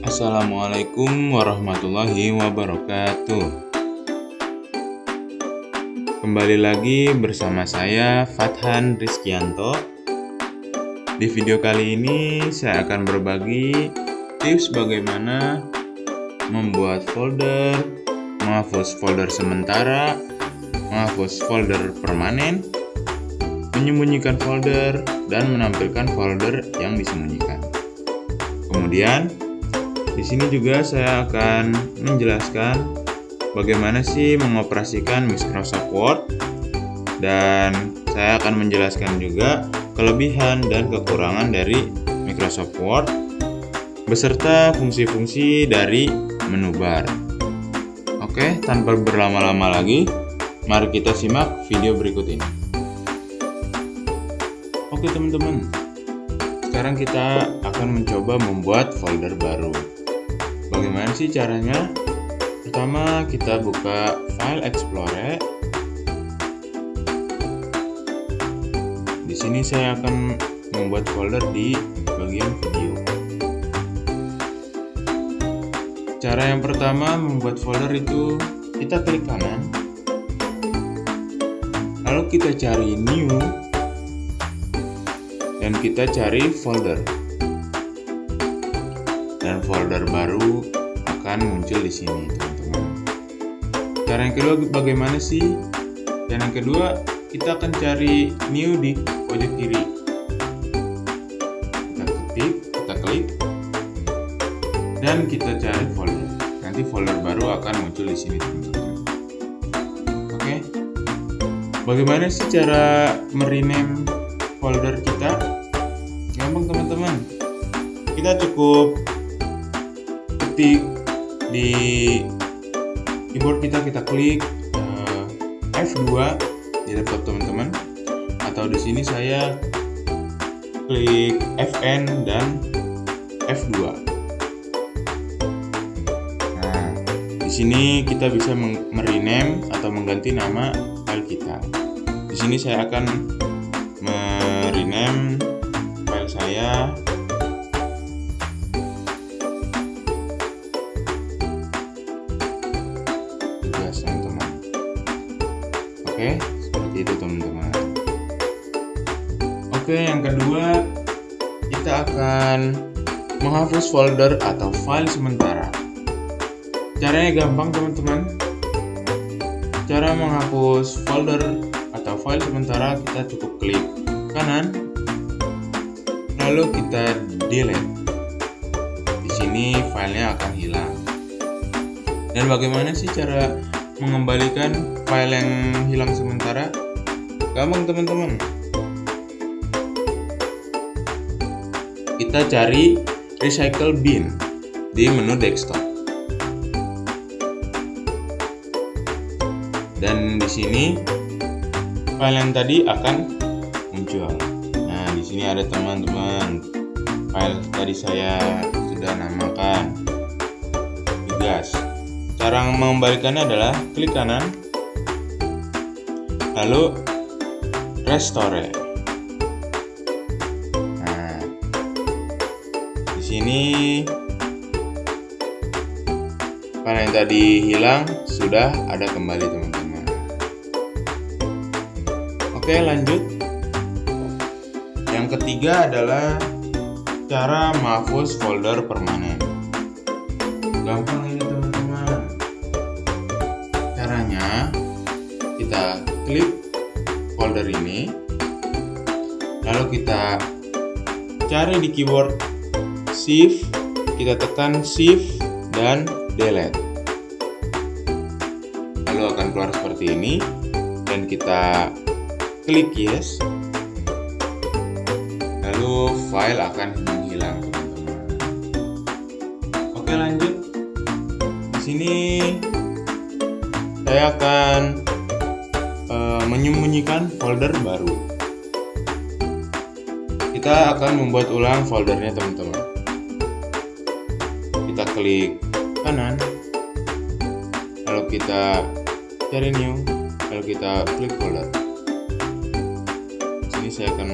Assalamualaikum warahmatullahi wabarakatuh. Kembali lagi bersama saya Fathan Rizkianto. Di video kali ini saya akan berbagi tips bagaimana membuat folder, menghapus folder sementara, menghapus folder permanen, menyembunyikan folder, dan menampilkan folder yang disembunyikan. Kemudian di sini juga saya akan menjelaskan bagaimana sih mengoperasikan Microsoft Word, dan saya akan menjelaskan juga kelebihan dan kekurangan dari Microsoft Word beserta fungsi-fungsi dari menu bar. Oke, tanpa berlama-lama lagi, mari kita simak video berikut ini. Oke teman-teman, sekarang kita akan mencoba membuat folder baru. Bagaimana sih caranya? Pertama, kita buka File Explorer. Di sini saya akan membuat folder di bagian video. Cara yang pertama membuat folder itu kita klik kanan, lalu kita cari New, dan kita cari folder. Dan folder baru akan muncul di sini, teman-teman. Cara yang kedua bagaimana sih? Dan yang kedua, kita akan cari new di pojok kiri. Kita klik, dan kita cari folder. Nanti folder baru akan muncul di sini, teman-teman. Oke. Bagaimana sih cara merename folder kita? Gampang, teman-teman. Kita cukup ketik di keyboard kita klik F2 di laptop teman-teman, atau di sini saya klik Fn dan F2. Nah, di sini kita bisa merename atau mengganti nama file kita. Di sini saya akan merename file saya teman-teman. Oke, seperti itu teman-teman. Oke, yang kedua kita akan menghapus folder atau file sementara. Caranya gampang teman-teman. Cara menghapus folder atau file sementara, kita cukup klik kanan, lalu kita delete. Di sini filenya akan hilang. Dan bagaimana sih cara mengembalikan file yang hilang sementara? Gampang teman-teman. Kita cari recycle bin di menu desktop. Dan di sini file yang tadi akan muncul. Nah, di sini ada teman-teman. File tadi saya sudah namakan Bigas. Cara mengembalikannya adalah klik kanan, lalu restore. Nah, di sini file yang tadi hilang sudah ada kembali, teman-teman. Oke, lanjut. Yang ketiga adalah cara menghapus folder permanen. Gampang ini, teman-teman. Caranya, kita klik folder ini, lalu kita cari di keyboard Shift, kita tekan Shift dan delete. Lalu akan keluar seperti ini, dan kita klik yes, lalu file akan menghilang, teman-teman. Oke, lanjut. Di sini saya akan menyembunyikan folder baru. Kita akan membuat ulang foldernya, teman-teman. Kita klik kanan, lalu kita cari new, lalu kita klik folder. Di sini saya akan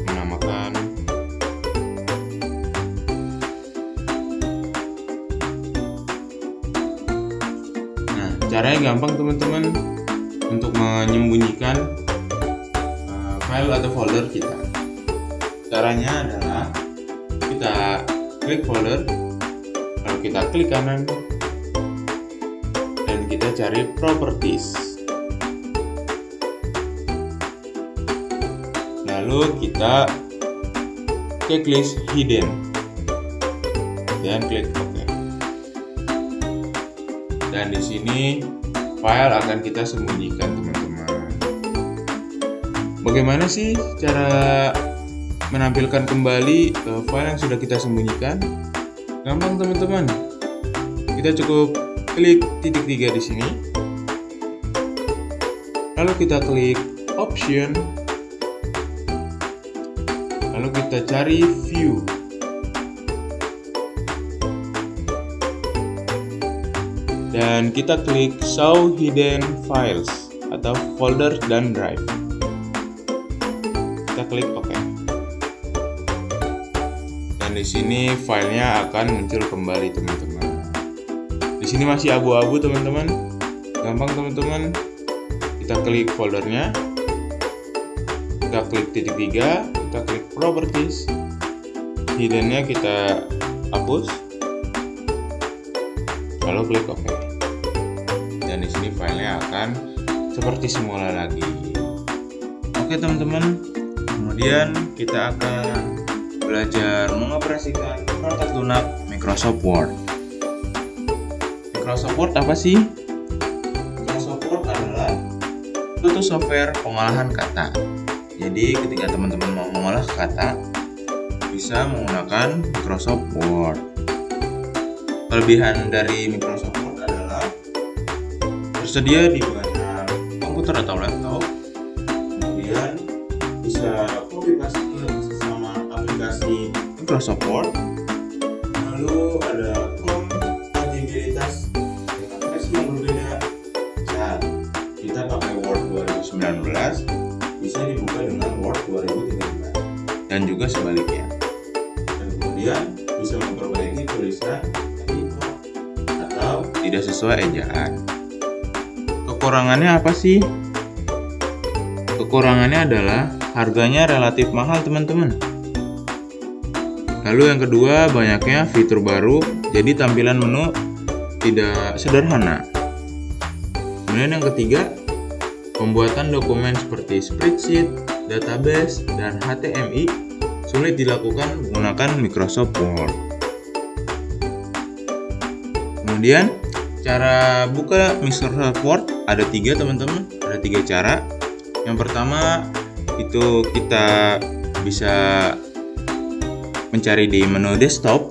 menamakan Caranya gampang teman-teman untuk menyembunyikan file atau folder kita. Caranya adalah kita klik folder, lalu kita klik kanan dan kita cari properties. Lalu kita checklist hidden dan klik OK. Dan di sini file akan kita sembunyikan teman-teman. Bagaimana sih cara menampilkan kembali file yang sudah kita sembunyikan? Gampang teman-teman. Kita cukup klik titik 3 di sini. Lalu kita klik option. Lalu kita cari view. Dan kita klik show hidden files atau folder dan drive. Kita klik OK. Dan di sini filenya akan muncul kembali teman-teman. Di sini masih abu-abu teman-teman. Gampang teman-teman. Kita klik foldernya. Kita klik titik 3, kita klik properties. Hiddennya kita hapus. Lalu klik OK. Dan di sini filenya akan seperti semula lagi. Oke teman-teman. Kemudian kita akan belajar mengoperasikan perangkat lunak Microsoft Word. Microsoft Word apa sih? Microsoft Word adalah suatu software pengolahan kata. Jadi ketika teman-teman mau mengolah kata, bisa menggunakan Microsoft Word. Kelebihan dari Microsoft Word adalah tersedia di banyak komputer atau laptop. Kemudian bisa copy paste sesama aplikasi Microsoft Word. Lalu ada kompatibilitas dengan versi yang berbeda. Saat kita pakai Word 2019 bisa dibuka dengan Word 2013 dan juga sebaliknya. Dan kemudian bisa memperbaiki tulisan atau tidak sesuai ejaan. Kekurangannya apa sih? Kekurangannya adalah harganya relatif mahal teman-teman. Lalu yang kedua, banyaknya fitur baru, jadi tampilan menu tidak sederhana. Kemudian yang ketiga, pembuatan dokumen seperti spreadsheet, database, dan HTML sulit dilakukan menggunakan Microsoft Word. Kemudian cara buka Microsoft Word ada 3 teman-teman, ada 3 cara. Yang pertama itu kita bisa mencari di menu desktop.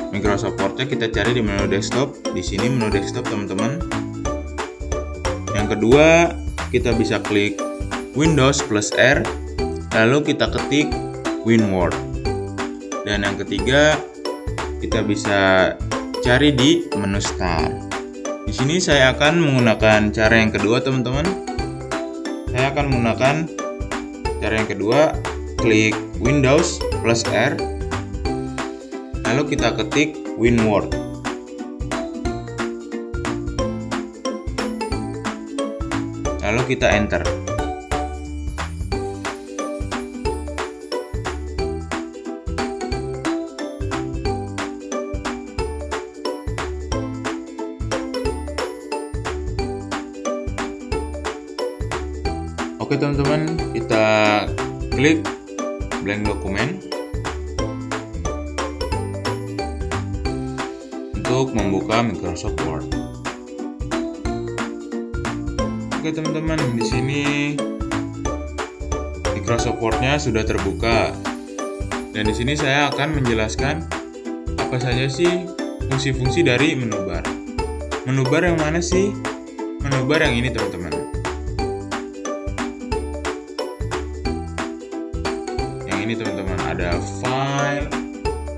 Microsoft Word-nya kita cari di menu desktop. Di sini menu desktop teman-teman. Yang kedua kita bisa klik Windows plus R, lalu kita ketik WinWord. Dan yang ketiga kita bisa cari di menu Start. Di sini saya akan menggunakan cara yang kedua teman-teman. Saya akan menggunakan cara yang kedua, klik Windows plus R, lalu kita ketik WinWord. Lalu kita enter. Oke teman-teman, kita klik blank dokumen untuk membuka Microsoft Word. Oke teman-teman, di sini Microsoft Word-nya sudah terbuka. Dan di sini saya akan menjelaskan apa saja sih fungsi-fungsi dari menu bar. Menu bar yang mana sih? Menu bar yang ini teman-teman. Yang ini teman-teman, ada file,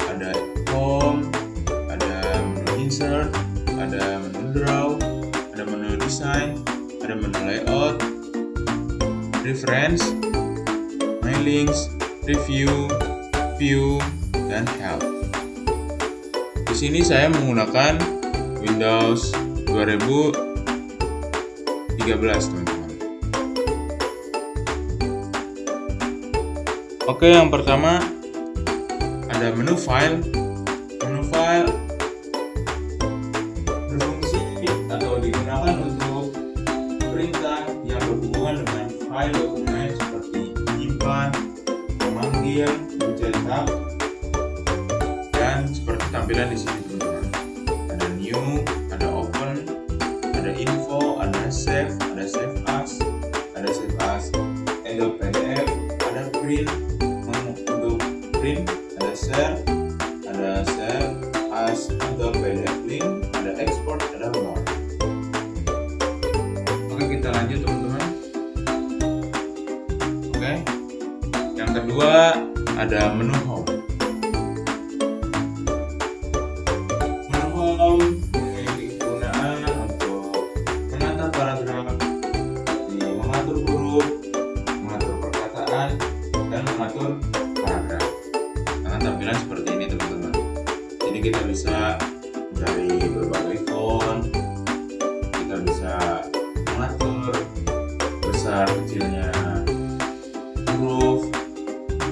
ada home, ada menu insert, ada menu draw, ada menu design, ada menu layout, reference, my links, review, view, dan help. Di sini saya menggunakan Windows 2019 13 teman-teman. Oke, yang pertama ada menu file. Menu file berfungsi atau digunakan untuk perintah yang berhubungan dengan file dokumen seperti menyimpan, memanggil, mencetak, dan seperti tampilan di sini teman-teman. Ada new, ada open, ada info, ada save as, ada PDF, ada print untuk print, ada share as atau PDF link, ada export, ada more. Oke, kita lanjut teman-teman. Oke, yang kedua ada menu home. Memiliki kegunaan untuk menata paragraf, mengatur huruf, mengatur perkataan, dan mengatur paragraf. Dengan tampilan seperti ini teman-teman. Jadi kita bisa mencari berbagai font, kita bisa mengatur besar kecilnya huruf,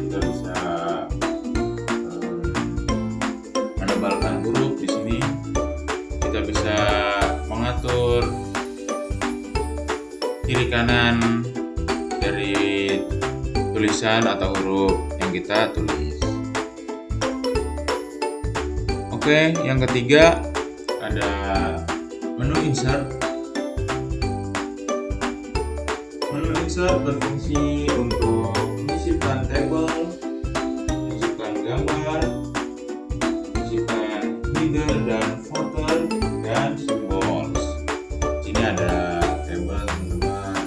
kita bisa menebalkan huruf di sini. Kita bisa mengatur kiri kanan dari tulisan atau huruf yang kita tulis. Oke, yang ketiga ada menu insert. Menu insert berfungsi untuk menyisipkan tabel, menyisipkan gambar, menyisipkan header dan footer, dan simbol. Sini ada tabel teman-teman,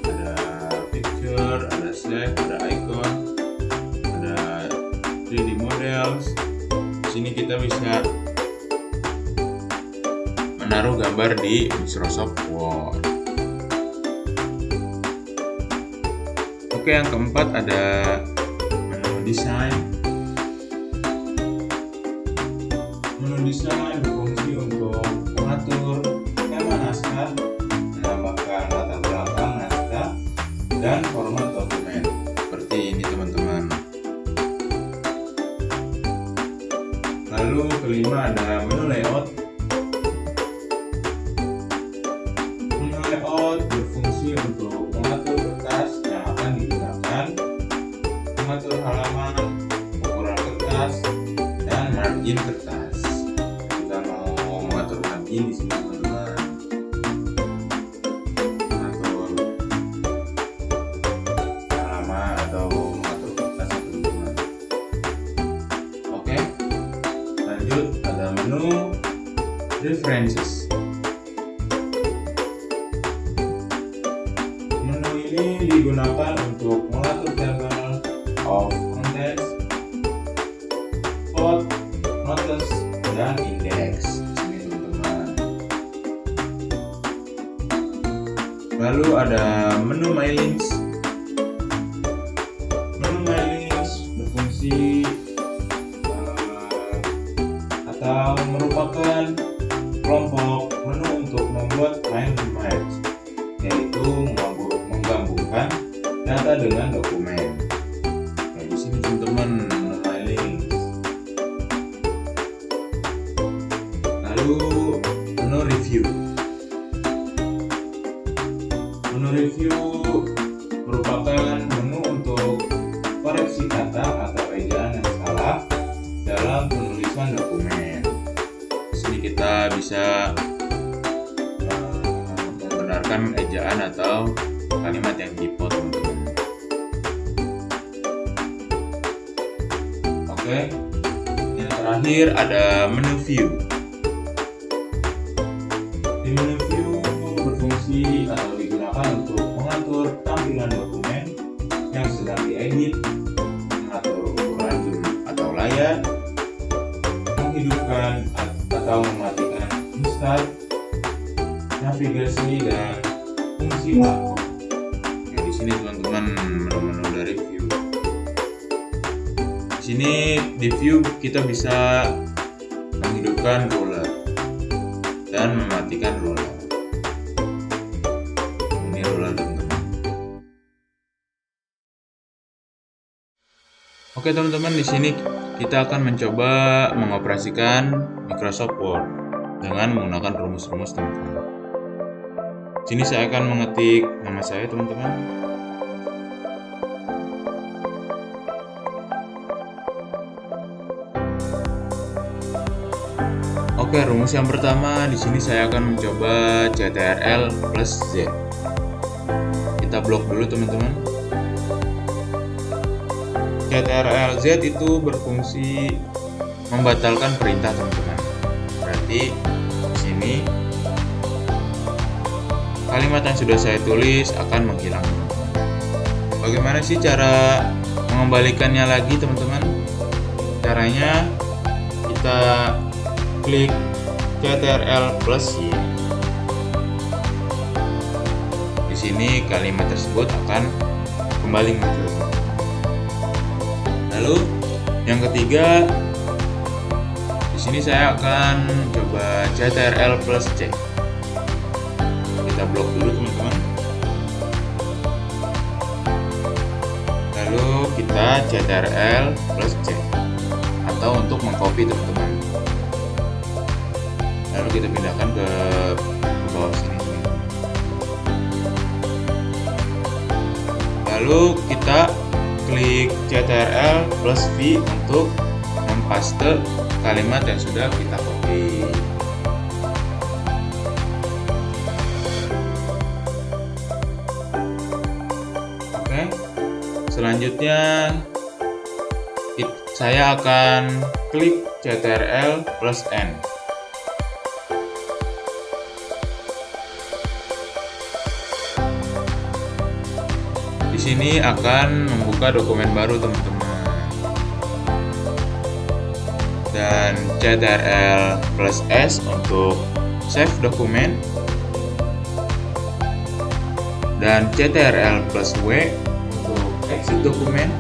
ada picture, ada slide, ada icon, ada 3D models. Di sini kita bisa menaruh gambar di Microsoft Word. Oke, yang keempat ada menu desain. Menu desain berfungsi untuk mengatur tema naskah, menambahkan latar belakang naskah, dan format dokumen. Seperti ini teman-teman. Lalu kelima ada menu layout. Menu layout berfungsi untuk mengatur kertas yang akan digunakan, mengatur halaman, ukuran kertas, dan margin kertas. Kita mau mengatur margin di sini teman-teman. Mengatur halaman atau mengatur kertas teman-teman. Oke. Lanjut, ada menu references. Menu ini digunakan untuk mengatur table of contents, quote, notes, dan index. Ini teman-teman. Lalu ada menu my links. Menu my links berfungsi atau merupakan kelompok menu untuk membuat mind match, yaitu menggabungkan data dengan dokumen. Nah, di sini teman-teman menu my links. Lalu menu review. Menu review merupakan menu untuk koreksi kata atau ejaan yang salah dalam penulisan dokumen. Di sini kita bisa membenarkan ejaan atau kalimat yang typo teman-teman. Oke, yang terakhir ada menu view. Di menu view berfungsi atau digunakan untuk mengatur tampilan dokumen yang sedang diedit, mengatur ukuran zoom atau layar, menghidupkan atau mematikan start, navigasi, dan fungsi makro. Nah, di sini teman-teman menu-menu dari view. Di sini di view kita bisa menghidupkan ruler dan mematikan ruler. Oke teman-teman, di sini kita akan mencoba mengoperasikan Microsoft Word dengan menggunakan rumus-rumus teman-teman. Sini saya akan mengetik nama saya teman-teman. Oke, rumus yang pertama di sini saya akan mencoba CTRL plus Z. Kita blok dulu teman-teman. CTRL Z itu berfungsi membatalkan perintah teman-teman. Berarti di sini kalimat yang sudah saya tulis akan menghilang. Bagaimana sih cara mengembalikannya lagi teman-teman? Caranya kita klik CTRL plus Y. Di sini kalimat tersebut akan kembali muncul. Lalu yang ketiga, di sini saya akan coba CTRL plus C. Kita blok dulu teman-teman. Lalu kita CTRL plus C atau untuk mengcopy teman-teman. Lalu kita pindahkan ke bawah sini. Lalu kita klik CTRL plus V untuk mempaste kalimat yang sudah kita copy. Oke, selanjutnya saya akan klik CTRL plus N. Di sini akan membuka dokumen baru teman-teman. Dan CTRL plus S untuk save dokumen. Dan CTRL plus W untuk exit dokumen.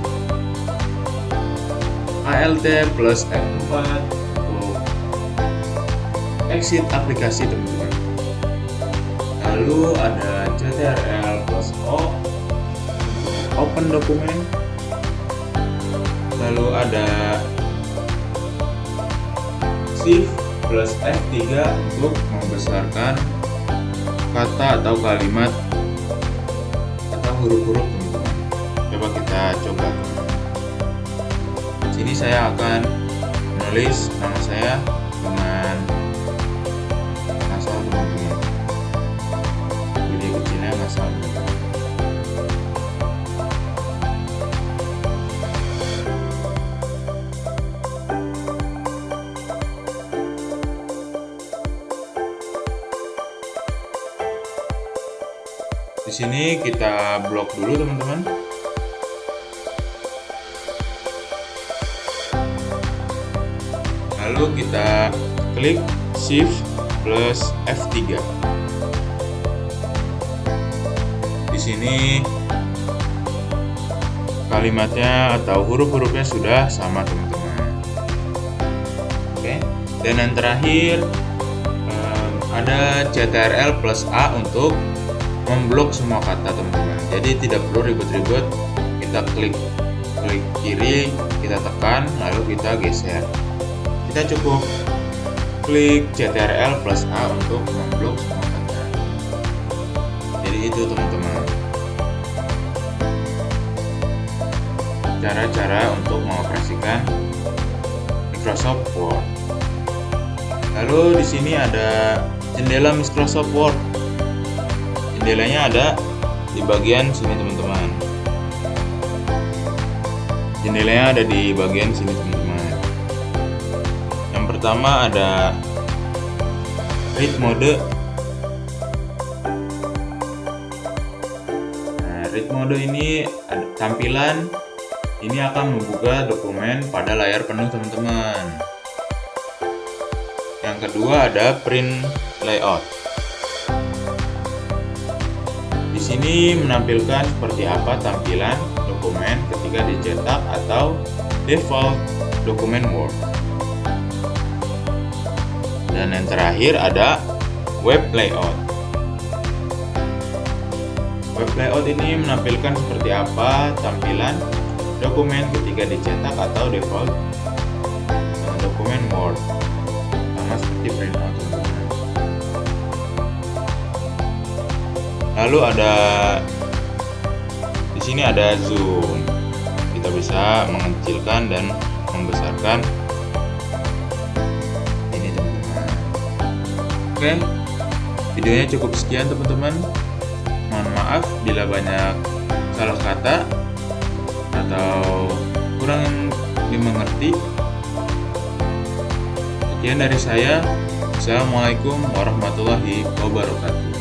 ALT plus F4 untuk exit aplikasi teman-teman. Lalu ada CTRL plus O open dokumen. Lalu ada Shift plus F3 untuk membesarkan kata atau kalimat atau huruf-huruf teman-teman. Coba kita coba. Sini saya akan menulis nama saya dengan asal teman-teman. Jadi kecilnya asal teman-teman. Di sini kita blok dulu teman-teman. Lalu kita klik Shift plus F3. Di sini kalimatnya atau huruf-hurufnya sudah sama teman-teman. Oke. Dan yang terakhir ada CTRL plus A untuk memblok semua kata teman-teman. Jadi tidak perlu ribet-ribet. Kita klik kiri, kita tekan, lalu kita geser. Kita cukup klik CTRL plus A untuk memblok semua kata. Jadi itu teman-teman, cara-cara untuk mengoperasikan Microsoft Word. Lalu di sini ada jendela Microsoft Word. Jendelanya ada di bagian sini teman-teman. Jendelanya ada di bagian sini teman-teman. Yang pertama ada read mode. Nah, read mode ini ada tampilan ini akan membuka dokumen pada layar penuh teman-teman. Yang kedua ada print layout. Di sini menampilkan seperti apa tampilan dokumen ketika dicetak atau default dokumen Word. Dan yang terakhir ada web layout. Web layout ini menampilkan seperti apa tampilan dokumen ketika dicetak atau default dokumen Word, sama seperti printout teman-teman. Lalu di sini ada zoom. Kita bisa mengecilkan dan membesarkan ini teman-teman. Oke, videonya cukup sekian teman-teman. Mohon maaf bila banyak salah kata atau kurang dimengerti. Sekian dari saya. Assalamualaikum warahmatullahi wabarakatuh.